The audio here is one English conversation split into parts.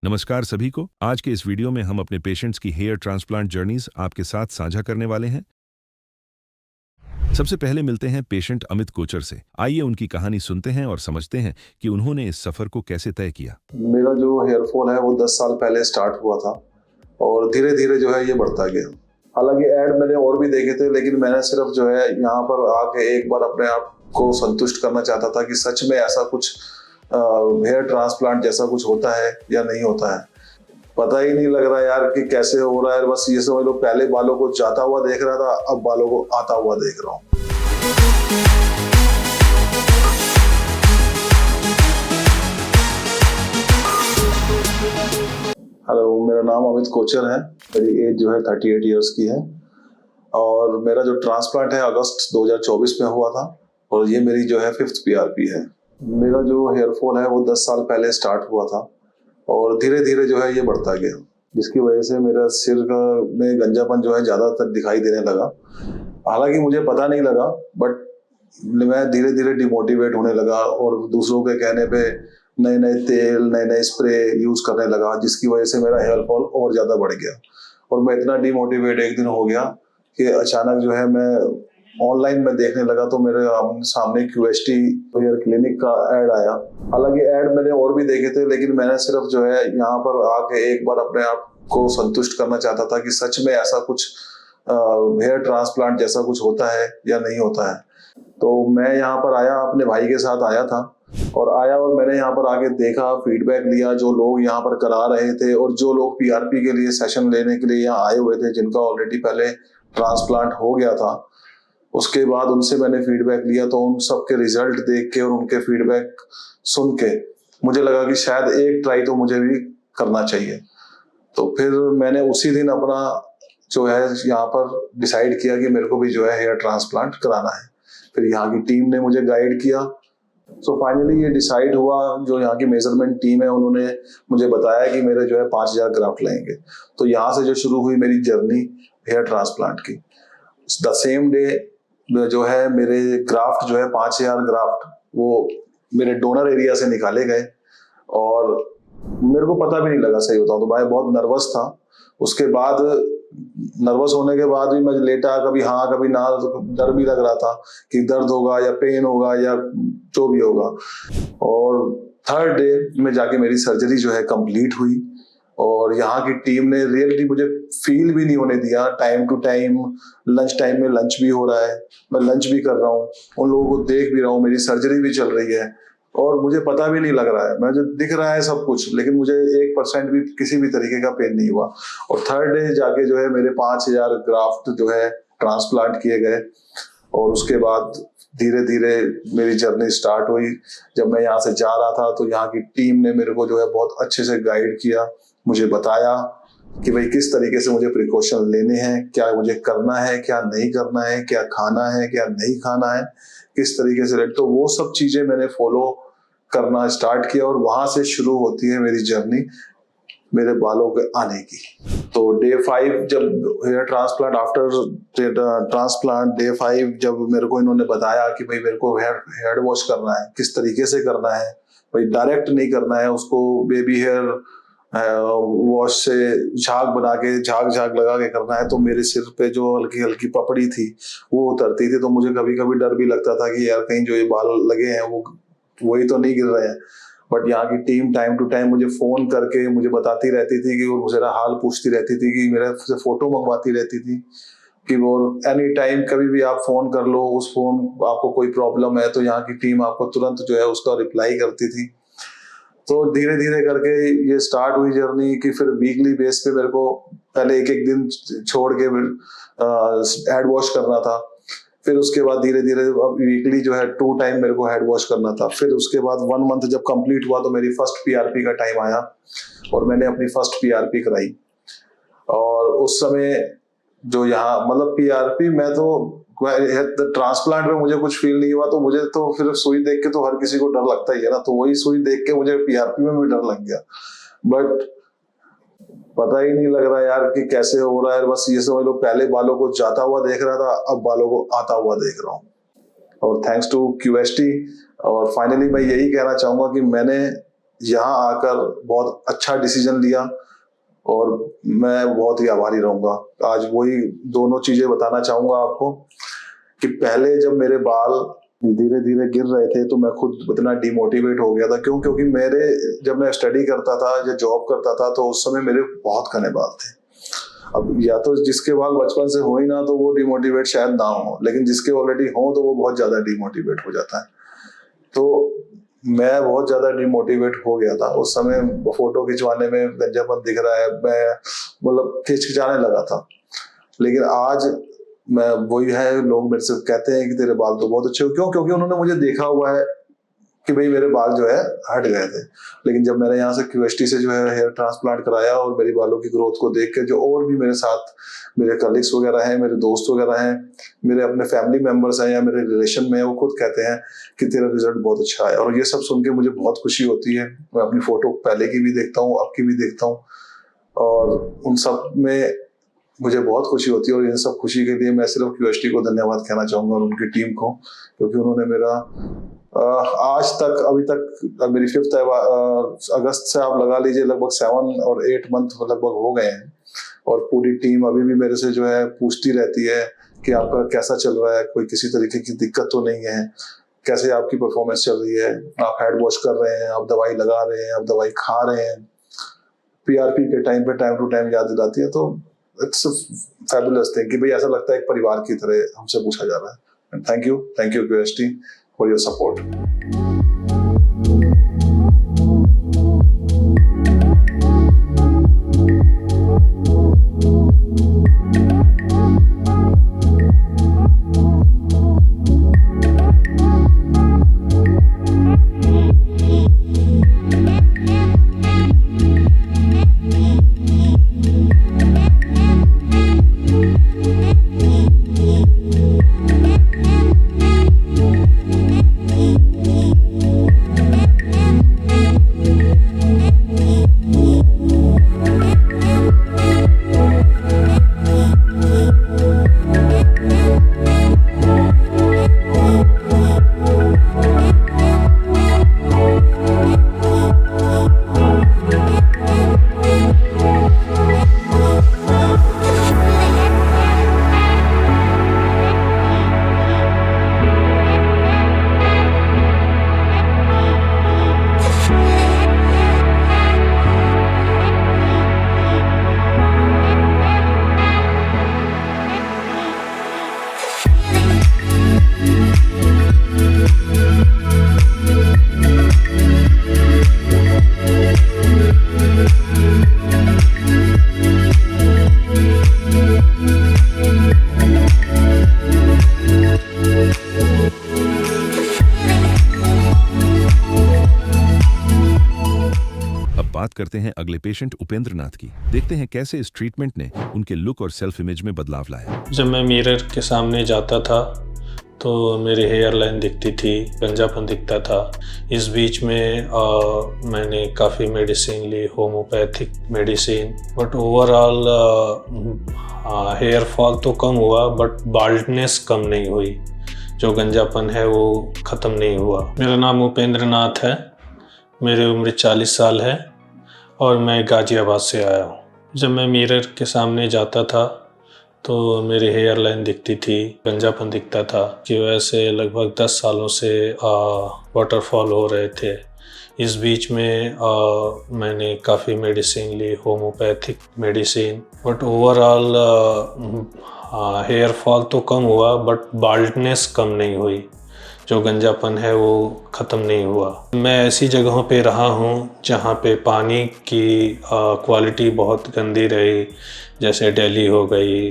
नमस्कार सभी को। आज के इस वीडियो में हम अपने पेशेंट्स की हेयर ट्रांसप्लांट जर्नीज आपके साथ साझा करने वाले हैं। सबसे पहले मिलते हैं पेशेंट अमित कोचर से। आइए उनकी कहानी सुनते हैं और समझते हैं कि उन्होंने इस सफर को कैसे तय किया। मेरा जो हेयर फॉल है वो 10 साल पहले स्टार्ट हुआ था और धीरे धीरे जो है ये बढ़ता गया। हालांकि ऐड मैंने और भी देखे थे, लेकिन मैंने सिर्फ जो है यहाँ पर आके एक बार अपने आप को संतुष्ट करना चाहता था कि सच में ऐसा कुछ हेयर ट्रांसप्लांट जैसा कुछ होता है या नहीं होता है। पता ही नहीं लग रहा यार कि कैसे हो रहा है। बस ये समझ लो, पहले बालों को जाता हुआ देख रहा था, अब बालों को आता हुआ देख रहा हूँ। हेलो, मेरा नाम अमित कोचर है। मेरी एज जो है 38 इयर्स की है और मेरा जो ट्रांसप्लांट है अगस्त 2024 में हुआ था और ये मेरी जो है 5th PRP है। मेरा जो हेयर फॉल है वो 10 साल पहले स्टार्ट हुआ था और धीरे धीरे जो है ये बढ़ता गया, जिसकी वजह से मेरा सिर में गंजापन जो है ज़्यादातर दिखाई देने लगा। हालांकि मुझे पता नहीं लगा, बट मैं धीरे धीरे डिमोटिवेट होने लगा और दूसरों के कहने पे नए नए तेल, नए नए स्प्रे यूज करने लगा, जिसकी वजह से मेरा हेयर फॉल और ज़्यादा बढ़ गया। और मैं इतना डिमोटिवेट एक दिन हो गया कि अचानक जो है मैं ऑनलाइन में देखने लगा तो मेरे सामने QST हेयर क्लिनिक का ऐड आया। हालांकि ऐड मैंने और भी देखे थे, लेकिन मैंने सिर्फ जो है यहाँ पर आके एक बार अपने आप को संतुष्ट करना चाहता था कि सच में ऐसा कुछ हेयर ट्रांसप्लांट जैसा कुछ होता है या नहीं होता है। तो मैं यहाँ पर आया, अपने भाई के साथ आया था और मैंने यहाँ पर आके देखा, फीडबैक लिया जो लोग यहाँ पर करा रहे थे और जो लोग PRP के लिए सेशन लेने के लिए यहाँ आए हुए थे, जिनका ऑलरेडी पहले ट्रांसप्लांट हो गया था। उसके बाद उनसे मैंने फीडबैक लिया तो उन सब के रिजल्ट देख के और उनके फीडबैक सुन के मुझे लगा कि शायद एक ट्राई तो मुझे भी करना चाहिए। तो फिर मैंने उसी दिन अपना जो है यहाँ पर डिसाइड किया कि मेरे को भी जो है हेयर ट्रांसप्लांट कराना है। फिर यहाँ की टीम ने मुझे गाइड किया। सो फाइनली ये डिसाइड हुआ। जो यहाँ की मेजरमेंट टीम है उन्होंने मुझे बताया कि मेरे जो है 5000 ग्राफ्ट लगेंगे। तो यहाँ से जो शुरू हुई मेरी जर्नी हेयर ट्रांसप्लांट की, द सेम डे जो है मेरे ग्राफ्ट जो है 5000 ग्राफ्ट वो मेरे डोनर एरिया से निकाले गए और मेरे को पता भी नहीं लगा, सही बताऊं तो मैं बहुत नर्वस था। उसके बाद नर्वस होने के बाद भी मैं लेटा, कभी हाँ कभी ना, तो डर भी लग रहा था कि दर्द होगा या पेन होगा या जो भी होगा। और थर्ड डे में जाके मेरी सर्जरी जो है कंप्लीट हुई और यहाँ की टीम ने रियली मुझे फील भी नहीं होने दिया। Time to time lunch time में लंच भी हो रहा है, मैं लंच भी कर रहा हूँ, उन लोगों को देख भी रहा हूँ, मेरी सर्जरी भी चल रही है और मुझे पता भी नहीं लग रहा है, मुझे दिख रहा है सब कुछ, लेकिन मुझे 1% भी किसी भी तरीके का पेन नहीं हुआ। और थर्ड डे जाके जो है मेरे 5000 ग्राफ्ट जो है ट्रांसप्लांट किए गए और उसके बाद धीरे धीरे मेरी जर्नी स्टार्ट हुई। जब मैं यहाँ से जा रहा था तो यहाँ की टीम ने मेरे को जो है बहुत अच्छे से गाइड किया, मुझे बताया कि भाई किस तरीके से मुझे प्रिकॉशन लेने हैं, क्या मुझे करना है, क्या नहीं करना है, क्या खाना है, क्या नहीं खाना है, किस तरीके से। तो वो सब चीजें मैंने फॉलो करना स्टार्ट किया और वहां से शुरू होती है मेरी जर्नी मेरे बालों के आने की। तो डे 5 जब hair transplant, after transplant day 5 जब मेरे को इन्होंने बताया कि भाई मेरे को हेयर वॉश करना है, किस तरीके से करना है, भाई डायरेक्ट नहीं करना है उसको, बेबी हेयर वॉश से झाग बना के झाग लगा के करना है। तो मेरे सिर पे जो हल्की हल्की पपड़ी थी वो उतरती थी, तो मुझे कभी कभी डर भी लगता था कि यार कहीं जो ये बाल लगे हैं वो वही तो नहीं गिर रहे हैं। बट यहाँ की टीम टाइम टू टाइम मुझे फोन करके मुझे बताती रहती थी कि वो मेरा हाल पूछती रहती थी, कि मेरे से फोटो मंगवाती रहती थी कि वो एनी टाइम कभी भी आप फोन कर लो, उस फोन आपको कोई प्रॉब्लम है तो यहाँ की टीम आपको तुरंत जो है उसका रिप्लाई करती थी। तो धीरे धीरे करके ये स्टार्ट हुई जर्नी कि फिर वीकली बेस पे मेरे को पहले एक दिन छोड़ के हेड वॉश करना था। फिर उसके बाद धीरे धीरे वीकली जो है 2 टाइम मेरे को हेड वॉश करना था। फिर उसके बाद 1 मंथ जब कंप्लीट हुआ तो मेरी फर्स्ट PRP का टाइम आया और मैंने अपनी फर्स्ट PRP कराई। और उस समय जो यहाँ मतलब PRP में तो ट्रांसप्लांट में मुझे कुछ फील नहीं हुआ, तो मुझे तो फिर सुई देख के तो हर किसी को डर लगता ही है ना, तो वही सुई देख के मुझे PRP में भी डर लग गया। बट पता ही नहीं लग रहा यार कि कैसे हो रहा है। बस ये समझ लो, पहले बालों को जाता हुआ देख रहा था, अब बालों को आता हुआ देख रहा हूँ और थैंक्स टू QST। और फाइनली मैं यही कहना चाहूंगा कि मैंने यहाँ आकर बहुत अच्छा डिसीजन लिया और मैं बहुत ही आभारी रहूंगा। आज वही दोनों चीजें बताना चाहूंगा आपको कि पहले जब मेरे बाल धीरे धीरे गिर रहे थे तो मैं खुद इतना डिमोटिवेट हो गया था। क्योंकि मेरे जब मैं स्टडी करता था या जॉब करता था तो उस समय मेरे बहुत घने बाल थे। अब या तो जिसके बाल बचपन से हो ही ना तो वो डिमोटिवेट शायद ना हो, लेकिन जिसके ऑलरेडी हो तो वो बहुत ज्यादा डिमोटिवेट हो जाता है। तो मैं बहुत ज्यादा डिमोटिवेट हो गया था उस समय। फोटो खिंचवाने में गंजापन दिख रहा है, मैं मतलब खिंचाने लगा था। लेकिन आज मैं वही है, लोग मेरे से कहते हैं कि तेरे बाल तो बहुत अच्छे हो। क्योंकि उन्होंने मुझे देखा हुआ है कि भाई मेरे बाल जो है हट गए थे। लेकिन जब मैंने यहाँ से क्यूएसटी से जो है हेयर ट्रांसप्लांट कराया और मेरी बालों की ग्रोथ को देख के जो और भी मेरे साथ मेरे कलीग्स वगैरह हैं, मेरे दोस्त वगैरह हैं, मेरे अपने फैमिली मेंबर्स हैं या मेरे रिलेशन में, वो खुद कहते हैं कि तेरा रिजल्ट बहुत अच्छा है। और ये सब सुन के मुझे बहुत खुशी होती है। मैं अपनी फोटो पहले की भी देखता हूँ, अब की भी देखता हूँ और उन सब में मुझे बहुत खुशी होती है। और इन सब खुशी के लिए मैं सिर्फ क्यूएसटी को धन्यवाद कहना चाहूंगा और उनकी टीम को, क्योंकि उन्होंने मेरा आज तक अभी तक मेरी 5 अगस्त से आप लगा लीजिए लगभग 7 और 8 मंथ लगभग हो गए हैं। और पूरी टीम अभी भी मेरे से जो है पूछती रहती है कि आपका कैसा चल रहा है, कोई किसी तरीके की दिक्कत तो नहीं है, कैसे आपकी परफॉर्मेंस चल रही है, आप हैंड वॉश कर रहे हैं, आप दवाई लगा रहे हैं, आप दवाई खा रहे हैं, पीआरपी के टाइम पे टाइम टू टाइम याद दिलाती है। तो इट्स फैबुलस थिंग कि भाई ऐसा लगता है एक परिवार की तरह हमसे पूछा जा रहा है। Thank you क्यूएसटी for your support. बात करते हैं अगले पेशेंट उपेंद्र नाथ की। देखते हैं कैसे इस ट्रीटमेंट ने उनके लुक और सेल्फ इमेज में बदलाव लाया। जब मैं मिरर के सामने जाता था तो मेरी हेयर लाइन दिखती थी, गंजापन दिखता था। इस बीच में मैंने काफ़ी मेडिसिन ली, homeopathic medicine, but overall hair fall तो कम हुआ बट बाल्डनेस कम नहीं हुई। जो गंजापन है वो ख़त्म नहीं हुआ। मेरा नाम उपेंद्र नाथ है, मेरी उम्र 40 साल है और मैं गाजियाबाद से आया हूँ। जब मैं मिरर के सामने जाता था तो मेरी हेयर लाइन दिखती थी, गंजापन दिखता था कि वैसे लगभग 10 सालों से वाटरफॉल हो रहे थे। इस बीच में मैंने काफ़ी मेडिसिन ली, homeopathic medicine, but overall hair fall तो कम हुआ बट बाल्डनेस कम नहीं हुई। जो गंजापन है वो ख़त्म नहीं हुआ। मैं ऐसी जगहों पे रहा हूँ जहाँ पे पानी की क्वालिटी बहुत गंदी रही, जैसे दिल्ली हो गई,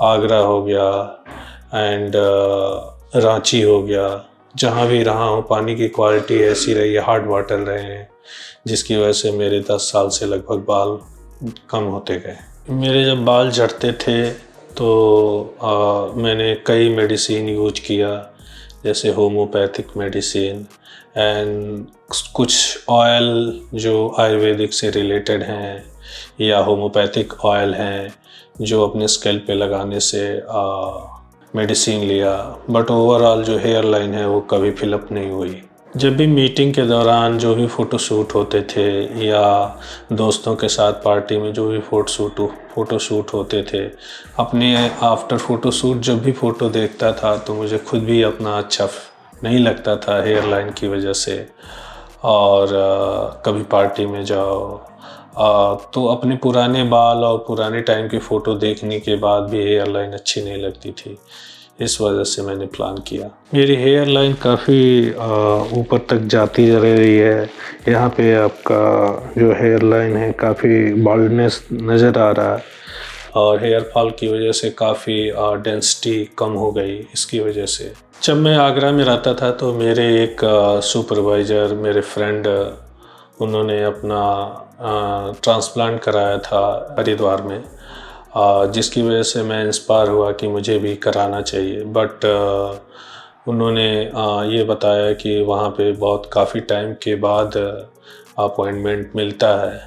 आगरा हो गया एंड रांची हो गया। जहाँ भी रहा हूँ पानी की क्वालिटी ऐसी रही है, हार्ड वाटर रहे हैं, जिसकी वजह से मेरे 10 साल से लगभग बाल कम होते गए। मेरे जब बाल झड़ते थे तो मैंने कई मेडिसिन यूज किया, जैसे होम्योपैथिक मेडिसिन एंड कुछ ऑयल जो आयुर्वेदिक से रिलेटेड हैं या होम्योपैथिक ऑयल हैं जो अपने स्कैल्प पे लगाने से मेडिसिन लिया, बट ओवरऑल जो हेयर लाइन है वो कभी फिलअप नहीं हुई। जब भी मीटिंग के दौरान जो भी फ़ोटो शूट होते थे या दोस्तों के साथ पार्टी में जो भी फ़ोटो शूट होते थे, अपने आफ्टर फ़ोटो शूट जब भी फ़ोटो देखता था तो मुझे खुद भी अपना अच्छा नहीं लगता था हेयर लाइन की वजह से। और कभी पार्टी में जाओ तो अपने पुराने बाल और पुराने टाइम की फ़ोटो देखने के बाद भी हेयर लाइन अच्छी नहीं लगती थी। इस वजह से मैंने प्लान किया। मेरी हेयर लाइन काफ़ी ऊपर तक जाती जा रही है। यहाँ पे आपका जो हेयर लाइन है काफ़ी बाल्डनेस नज़र आ रहा है और हेयर फॉल की वजह से काफ़ी डेंसिटी कम हो गई इसकी वजह से। जब मैं आगरा में रहता था तो मेरे एक सुपरवाइज़र, मेरे फ्रेंड, उन्होंने अपना ट्रांसप्लांट कराया था हरिद्वार में, जिसकी वजह से मैं इंस्पायर हुआ कि मुझे भी कराना चाहिए। बट उन्होंने ये बताया कि वहाँ पे बहुत काफ़ी टाइम के बाद अपॉइंटमेंट मिलता है।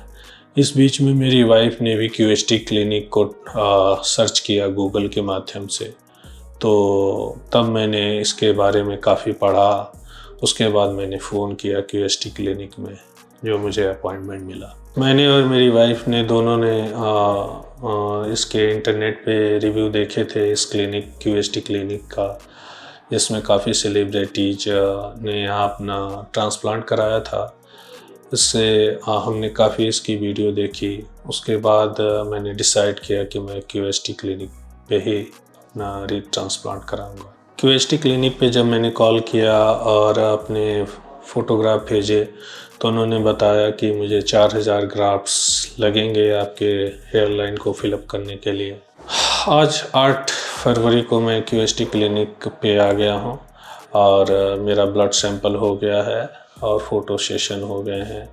इस बीच में मेरी वाइफ ने भी QST क्लिनिक को सर्च किया गूगल के माध्यम से, तो तब मैंने इसके बारे में काफ़ी पढ़ा। उसके बाद मैंने फ़ोन किया QST क्लिनिक में, जो मुझे अपॉइंटमेंट मिला। मैंने और मेरी वाइफ ने दोनों ने इसके इंटरनेट पे रिव्यू देखे थे इस क्लिनिक QST क्लिनिक का, जिसमें काफ़ी सेलिब्रिटीज ने यहाँ अपना ट्रांसप्लांट कराया था। इससे हमने काफ़ी इसकी वीडियो देखी। उसके बाद मैंने डिसाइड किया कि मैं QST क्लिनिक पे ही अपना रीट्रांसप्लांट कराऊंगा। QST क्लिनिक पे जब मैंने कॉल किया और अपने फ़ोटोग्राफ भेजे तो उन्होंने बताया कि मुझे 4000 ग्राफ्ट्स लगेंगे आपके हेयर लाइन को फिलअप करने के लिए। आज 8 फरवरी को मैं QST क्लिनिक पे आ गया हूँ और मेरा ब्लड सैंपल हो गया है और फ़ोटो सेशन हो गए हैं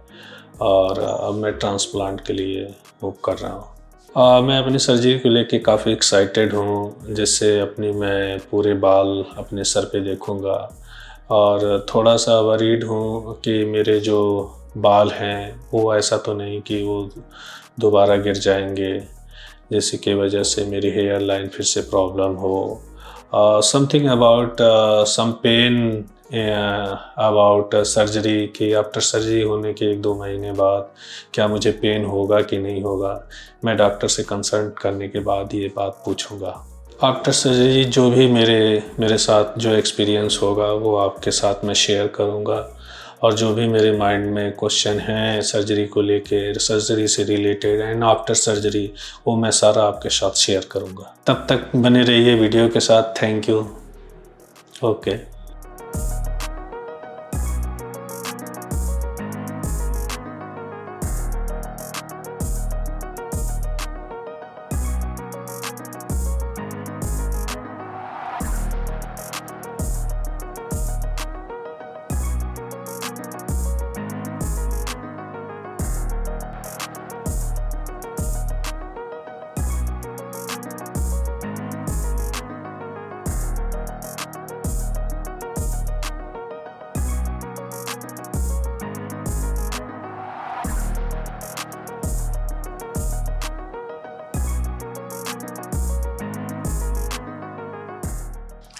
और अब मैं ट्रांसप्लांट के लिए मूव कर रहा हूँ। मैं अपनी सर्जरी को लेके काफ़ी एक्साइटेड हूँ, जिससे अपनी मैं पूरे बाल अपने सर पे देखूँगा। और थोड़ा सा वरीड हूँ कि मेरे जो बाल हैं वो ऐसा तो नहीं कि वो दोबारा गिर जाएंगे, जिसकी की वजह से मेरी हेयर लाइन फिर से प्रॉब्लम हो। Something about some pain about surgery कि आफ्टर सर्जरी होने के 1-2 महीने बाद क्या मुझे पेन होगा कि नहीं होगा, मैं डॉक्टर से कंसल्ट करने के बाद ये बात पूछूंगा। आफ्टर सर्जरी जो भी मेरे साथ जो एक्सपीरियंस होगा वो आपके साथ मैं शेयर करूंगा, और जो भी मेरे माइंड में क्वेश्चन हैं सर्जरी को लेके, सर्जरी से रिलेटेड एंड आफ्टर सर्जरी, वो मैं सारा आपके साथ शेयर करूंगा। तब तक बने रहिए वीडियो के साथ। Thank you. Okay.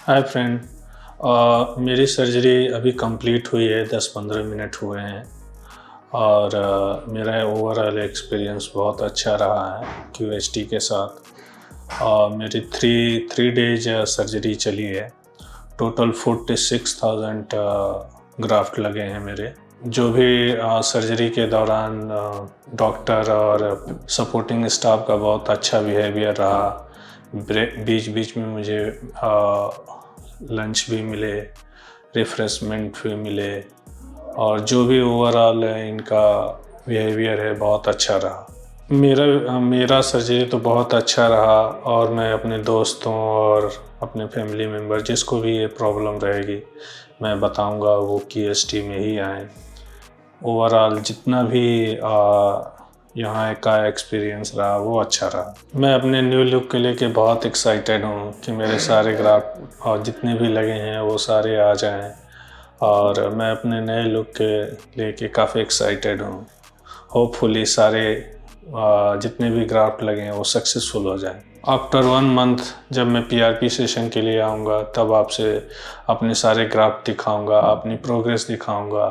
Hi friend, मेरी सर्जरी अभी कंप्लीट हुई है, 10-15 मिनट हुए हैं और मेरा ओवरऑल एक्सपीरियंस बहुत अच्छा रहा है QST के साथ। मेरी 3 डेज सर्जरी चली है। टोटल 46,000 ग्राफ्ट लगे हैं मेरे। जो भी सर्जरी के दौरान डॉक्टर और सपोर्टिंग स्टाफ का बहुत अच्छा बिहेवियर रहा। बीच बीच में मुझे लंच भी मिले, रिफ्रेशमेंट भी मिले, और जो भी ओवरऑल इनका बिहेवियर है बहुत अच्छा रहा। मेरा सर्जरी तो बहुत अच्छा रहा, और मैं अपने दोस्तों और अपने फैमिली मेम्बर जिसको भी ये प्रॉब्लम रहेगी मैं बताऊंगा वो QST में ही आएँ। ओवरऑल जितना भी यहाँ का एक्सपीरियंस रहा वो अच्छा रहा। मैं अपने न्यू लुक के लेके बहुत एक्साइटेड हूँ कि मेरे सारे ग्राफ्ट और जितने भी लगे हैं वो सारे आ जाएं, और मैं अपने नए लुक के लेके काफ़ी एक्साइटेड हूँ। होपफुली सारे जितने भी ग्राफ्ट लगे हैं वो सक्सेसफुल हो जाएं। आफ्टर 1 मंथ जब मैं पीआरपी सेशन के लिए आऊँगा तब आपसे अपने सारे ग्राफ्ट दिखाऊँगा, अपनी प्रोग्रेस दिखाऊँगा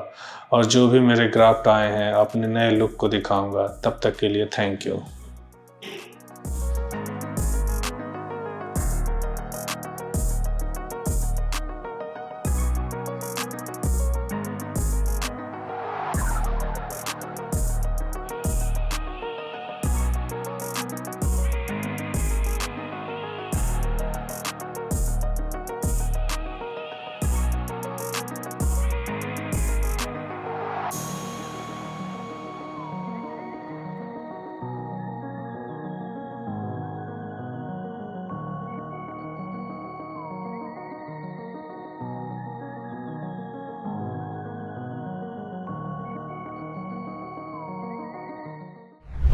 और जो भी मेरे ग्राफ्ट आए हैं अपने नए लुक को दिखाऊँगा। तब तक के लिए थैंक यू।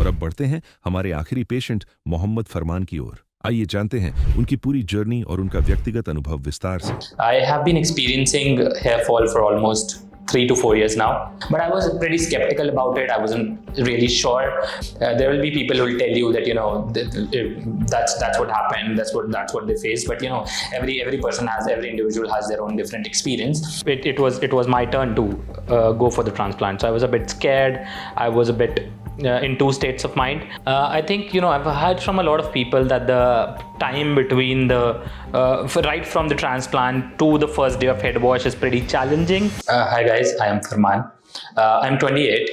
और अब बढ़ते हैं हमारे आखिरी पेशेंट मोहम्मद फरमान की ओर। आइए जानते हैं उनकी पूरी जर्नी और उनका व्यक्तिगत अनुभव विस्तार से। I have been experiencing hair fall for almost 3 to 4 years now, but I was pretty skeptical about it. I wasn't really sure. There will be people who will tell you that that's what happened, that's what they faced. But every person every individual has their own different experience. It was my turn to go for the transplant, so I was a bit scared. I was a bit in two states of mind. I think I've heard from a lot of people that the time between right from the transplant to the first day of head wash is pretty challenging. Hi guys, I am Farman. I'm 28.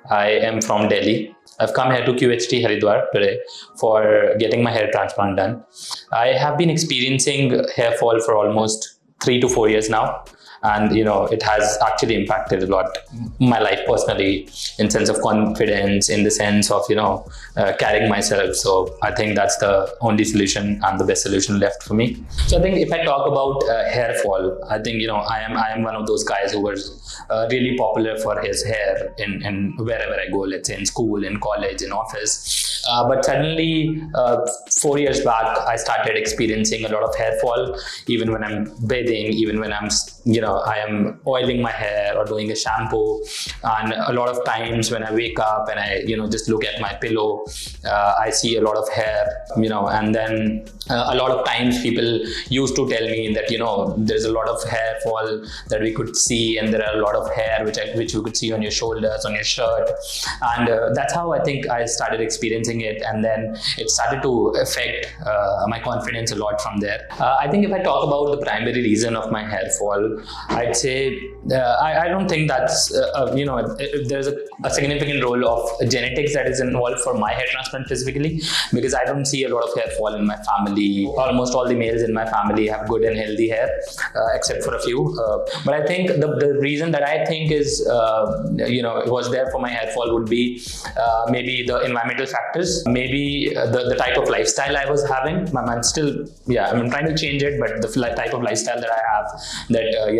I am from Delhi. I've come here to QHT Haridwar today for getting my hair transplant done. I have been experiencing hair fall for almost 3 to 4 years now. And it has actually impacted a lot my life personally, in sense of confidence, in the sense of carrying myself. So I think that's the only solution and the best solution left for me. So I think if I talk about hair fall, I think I am one of those guys who was really popular for his hair in wherever I go, let's say in school, in college, in office. But suddenly 4 years back, I started experiencing a lot of hair fall, even when I'm bathing, even when I am oiling my hair or doing a shampoo. And a lot of times when I wake up and I just look at my pillow, I see a lot of hair, and then a lot of times people used to tell me that there's a lot of hair fall that we could see, and there are a lot of hair which you could see on your shoulders, on your shirt. And that's how I think I started experiencing it, and then it started to affect my confidence a lot from there. I think if I talk about the primary reason of my hair fall, I'd say I don't think that's there's a significant role of genetics that is involved for my hair transplant specifically, because I don't see a lot of hair fall in my family. Almost all the males in my family have good and healthy hair, except for a few. But I think the reason that I think is it was there for my hair fall would be maybe the environmental factors, maybe the type of lifestyle I was having. I'm still I'm trying to change it, but the type of lifestyle that I have, that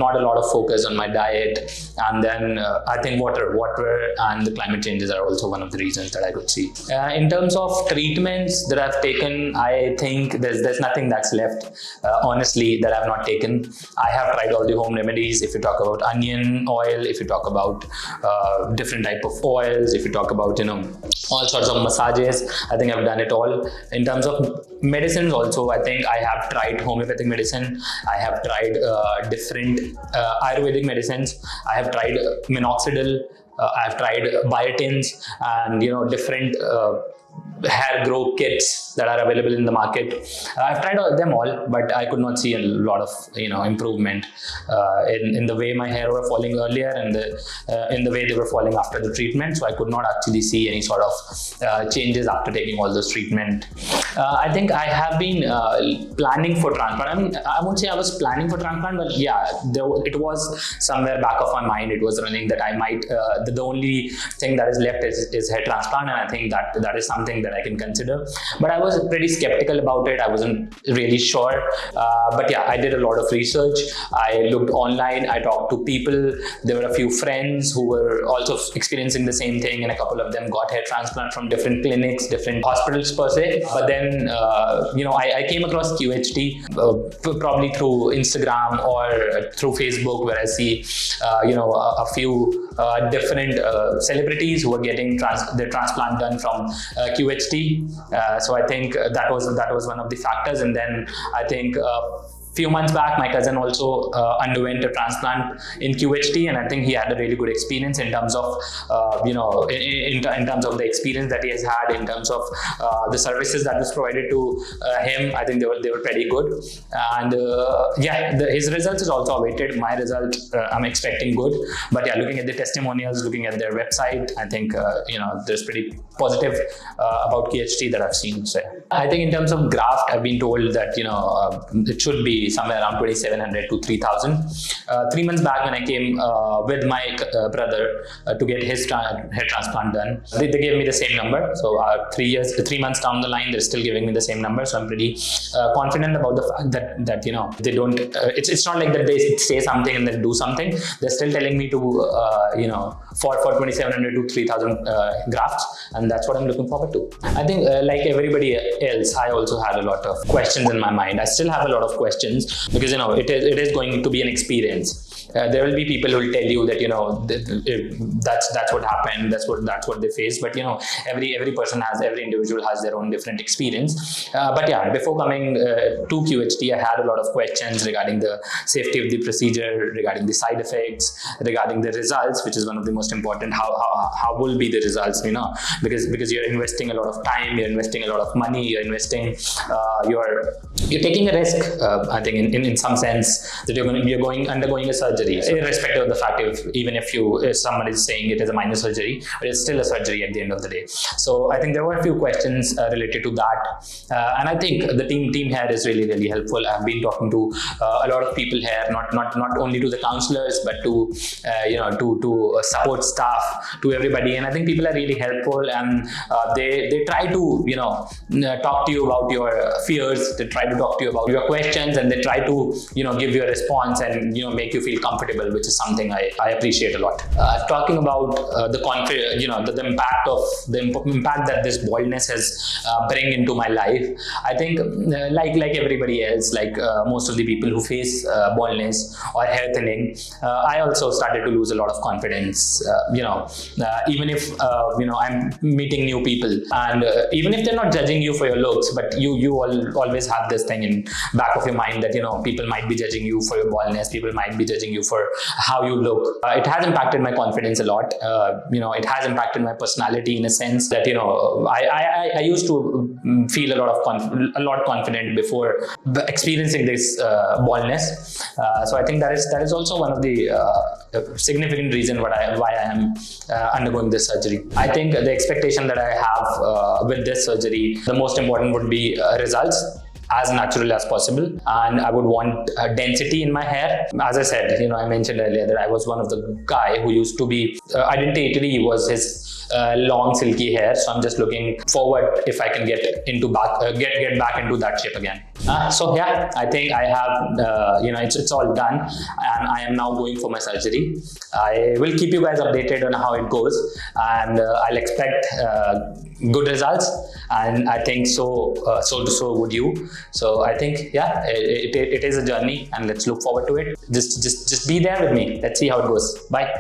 not a lot of focus on my diet, and then I think water and the climate changes are also one of the reasons that I could see. In terms of treatments that I've taken, I think there's nothing that's left, honestly, that I've not taken. I have tried all the home remedies. If you talk about onion oil, if you talk about different type of oils, if you talk about all sorts of massages, I think I've done it all. In terms of medicines also, I think I have tried homeopathic medicine. I have tried different Ayurvedic medicines. I have tried minoxidil. I have tried biotins and different hair grow kits that are available in the market. I've tried them all, but I could not see a lot of improvement in the way my hair were falling earlier and in the way they were falling after the treatment. So I could not actually see any sort of changes after taking all those treatment. I think I have been planning for transplant. I won't say I was planning for transplant, but it was somewhere back of my mind. It was running that I might. The only thing that is left is hair transplant, and I think that is something that I can consider. But I was pretty skeptical about it. I wasn't really sure. But I did a lot of research. I looked online. I talked to people. There were a few friends who were also experiencing the same thing, and a couple of them got hair transplant from different clinics, different hospitals per se. But then, I came across QHT probably through Instagram or through Facebook, where I see, a few different celebrities who are getting their transplant done from QHT. So I think that was one of the factors. And then I think few months back, my cousin also underwent a transplant in QHT, and I think he had a really good experience in terms of, in terms of the experience that he has had, in terms of the services that was provided to him. I think they were pretty good, and his results is also awaited. My result, I'm expecting good, but yeah, looking at the testimonials, looking at their website, I think there's pretty positive about QHT that I've seen. So I think in terms of graft, I've been told that it should be somewhere around 2,700 to 3,000. 3 months back, when I came with my brother to get his hair transplant done, they gave me the same number. So 3 months down the line, they're still giving me the same number. So I'm pretty confident about the fact that they don't. It's not like that they say something and then do something. They're still telling me to for 2,700 to 3,000 grafts, and that's what I'm looking forward to. I think like everybody else, I also had a lot of questions in my mind. I still have a lot of questions, because it is going to be an experience. There will be people who will tell you that that's what happened, that's what they faced. But every person every individual has their own different experience. But yeah, before coming to QHT, I had a lot of questions regarding the safety of the procedure, regarding the side effects, regarding the results, which is one of the most important. How will be the results? Because you're investing a lot of time, you're investing a lot of money, you're investing, you're taking a risk. I think in some sense that you're undergoing a surgery, irrespective of the fact if someone is saying it is a minor surgery, but it's still a surgery at the end of the day. So I think there were a few questions related to that, and I think the team here is really, really helpful. I've been talking to a lot of people here, not only to the counselors, but to support staff, to everybody, and I think people are really helpful, and they try to talk to you about your fears, they try to talk to you about your questions, and they try to give you a response and make you feel comfortable, which is something I appreciate a lot. Talking about the impact that this baldness has bring into my life, I think like everybody else, like most of the people who face baldness or hair thinning, I also started to lose a lot of confidence. Even if I'm meeting new people, and even if they're not judging you for your looks, but you always have this thing in back of your mind that people might be judging you for your baldness, people might be judging you for how you look. It has impacted my confidence a lot. It has impacted my personality in a sense that I used to feel a lot confident before experiencing this baldness. So I think that is also one of the significant reason why I am undergoing this surgery. I think the expectation that I have with this surgery, the most important would be results as natural as possible, and I would want density in my hair. As I said, I mentioned earlier that I was one of the guy who used to be identity was his long silky hair, so I'm just looking forward if I can get back into that shape again. So yeah, I think I have it's all done, and I am now going for my surgery. I will keep you guys updated on how it goes, and I'll expect good results, and I think so would you. So I think it is a journey, and let's look forward to it. Just be there with me. Let's see how it goes. Bye.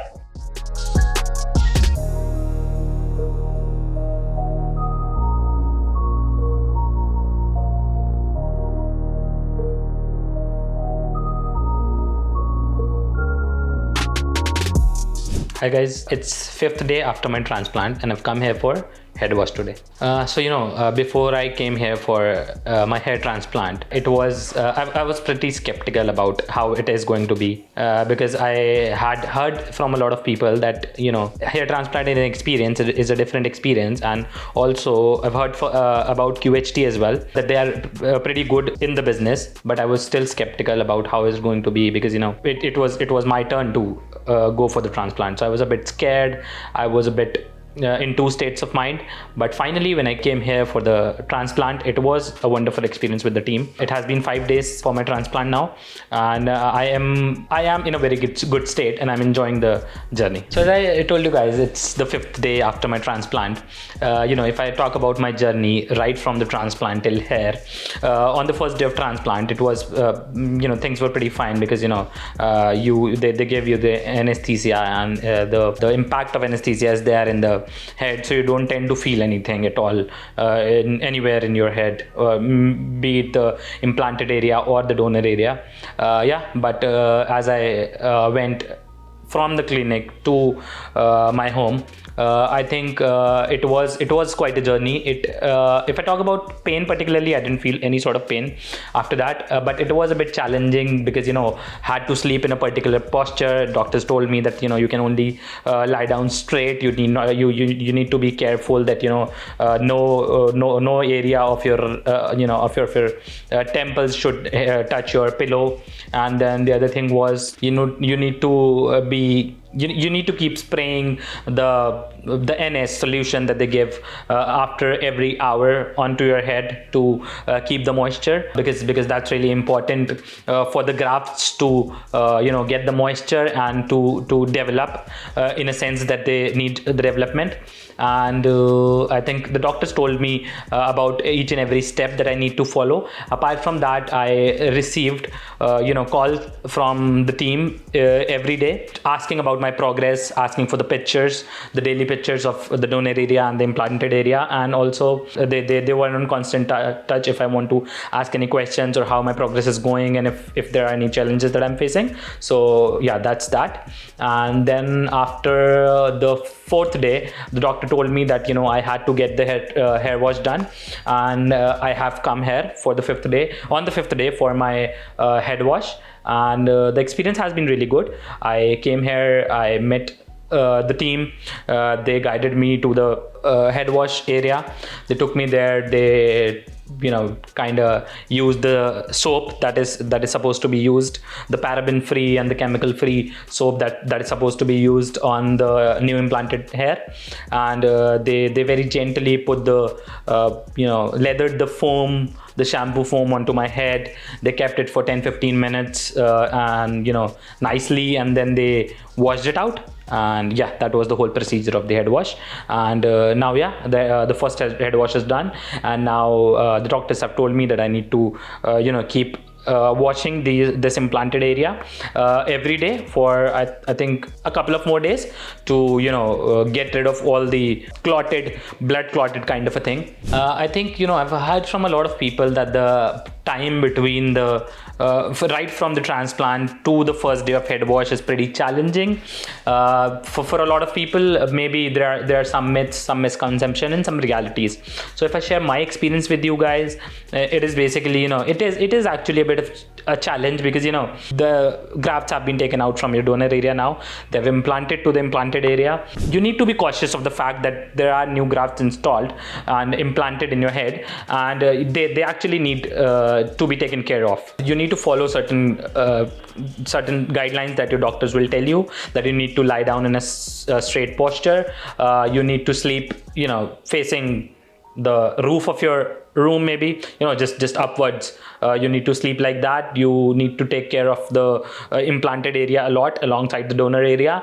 Hi guys, it's 5th day after my transplant, and I've come here for head wash today. Before I came here for my hair transplant, I was pretty skeptical about how it is going to be, because I had heard from a lot of people that hair transplant is an experience, is a different experience, and also I've heard about QHT as well, that they are pretty good in the business, but I was still skeptical about how it's going to be, because it was my turn to go for the transplant, so I was a bit scared. I was a bit in two states of mind. But finally, when I came here for the transplant, it was a wonderful experience with the team. It has been 5 days for my transplant now, and I am in a very good state, and I'm enjoying the journey. So as I told you guys, it's the 5th day after my transplant. If I talk about my journey right from the transplant till here, on the first day of transplant, it was things were pretty fine because they give you the anesthesia, and the impact of anesthesia is there in the head, so you don't tend to feel anything at all anywhere in your head, be it the implanted area or the donor area. But as I went from the clinic to my home, I think it was quite a journey. If I talk about pain particularly, I didn't feel any sort of pain after that, but it was a bit challenging because had to sleep in a particular posture. Doctors told me that you can only lie down straight. You need to be careful that no area of your temples should touch your pillow. And then the other thing was you need to you need to keep spraying the NS solution that they give after every hour onto your head to keep the moisture, because that's really important for the grafts to get the moisture and to develop in a sense that they need the development. And I think the doctors told me about each and every step that I need to follow. Apart from that, I received calls from the team every day asking about my progress, asking for the pictures, the daily pictures of the donor area and the implanted area, and also they were on constant touch if I want to ask any questions or how my progress is going and if there are any challenges that I'm facing. So yeah, that's that. And then after the 4th day, the doctor told me that I had to get the hair wash done, and I have come here for the 5th day. On the 5th day for my head wash, and the experience has been really good. I came here, I met the team. They guided me to the head wash area. They took me there. They kind of use the soap that is supposed to be used, the paraben free and the chemical free soap that is supposed to be used on the new implanted hair. And they very gently put the leathered the foam, the shampoo foam onto my head. They kept it for 10-15 minutes and nicely, and then they washed it out. And yeah, that was the whole procedure of the head wash. And now the first head wash is done, and now the doctors have told me that I need to keep washing this implanted area every day for I think a couple of more days to get rid of all the blood clotted kind of a thing. I think I've heard from a lot of people that the time between the right from the transplant to the first day of head wash is pretty challenging for a lot of people. Maybe there are some myths, some misconceptions, and some realities. So if I share my experience with you guys, it is basically it is actually a bit of a challenge because the grafts have been taken out from your donor area. Now they've implanted to the implanted area. You need to be cautious of the fact that there are new grafts installed and implanted in your head, and they actually need to be taken care of. You need to follow certain guidelines that your doctors will tell you, that you need to lie down in a straight posture. You need to sleep facing the roof of your room, maybe just upwards. You need to sleep like that. You need to take care of the implanted area a lot alongside the donor area.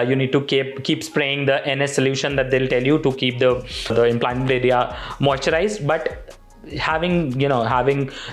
You need to keep spraying the NS solution that they'll tell you to keep the implanted area moisturized. But having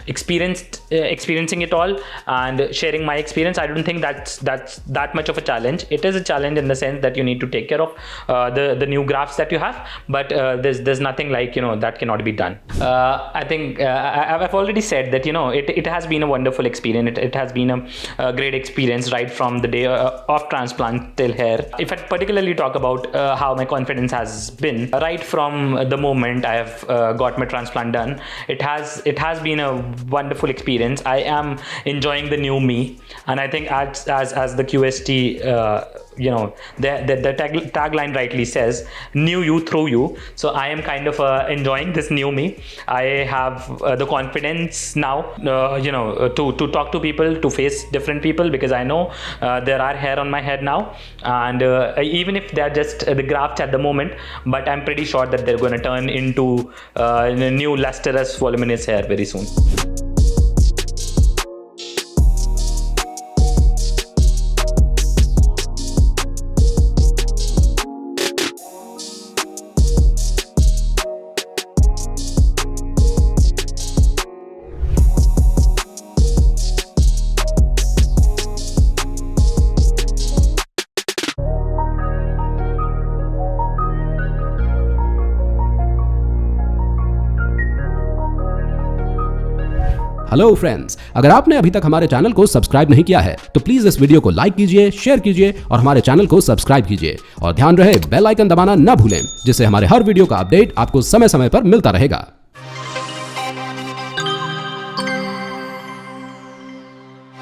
experiencing it all and sharing my experience, I don't think that's that much of a challenge. It is a challenge in the sense that you need to take care of the new grafts that you have, but there's nothing like that cannot be done. I think I've already said that it has been a wonderful experience. It has been a great experience right from the day of transplant till here. If I particularly talk about how my confidence has been right from the moment I have got my transplant done, it has been a wonderful experience. I am enjoying the new me, and I think as the QST the tagline rightly says, new you through you. So I am kind of enjoying this new me. I have the confidence now, to talk to people, to face different people, because I know there are hair on my head now, and even if they're just the grafts at the moment, but I'm pretty sure that they're going to turn into new lustrous voluminous hair very soon. Hello friends, अगर आपने अभी तक हमारे channel को subscribe नहीं किया है तो प्लीज इस वीडियो को लाइक कीजिए, शेयर कीजिए और हमारे चैनल को सब्सक्राइब कीजिए। और ध्यान रहे बेल आइकन दबाना ना भूलें, जिससे हमारे हर वीडियो का अपडेट आपको समय समय पर मिलता रहेगा।